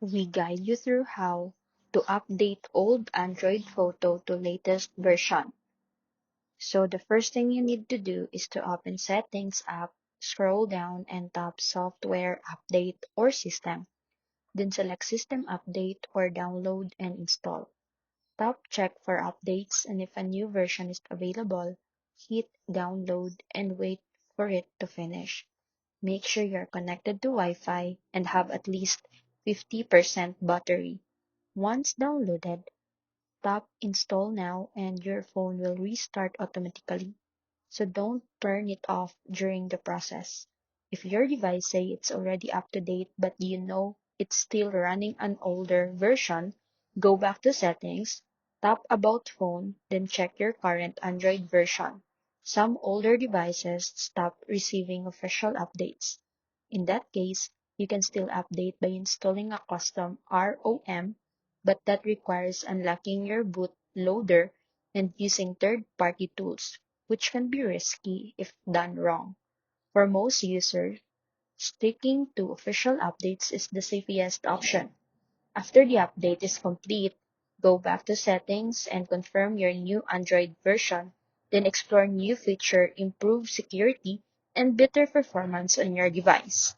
We guide you through how to update old Android photo to latest version. So the first thing you need to do is to open Settings app, scroll down and tap Software Update or System. Then select System Update or Download and Install. Tap Check for updates, and if a new version is available, hit Download and wait for it to finish. Make sure you're connected to Wi-Fi and have at least 50% battery. Once downloaded, tap Install Now and your phone will restart automatically. So don't turn it off during the process. If your device say it's already up to date but you know it's still running an older version, go back to Settings, tap About Phone, then check your current Android version. Some older devices stop receiving official updates. In that case, you can still update by installing a custom ROM, but that requires unlocking your bootloader and using third-party tools, which can be risky if done wrong. For most users, sticking to official updates is the safest option. After the update is complete, go back to Settings and confirm your new Android version, then explore new feature, improve security, and better performance on your device.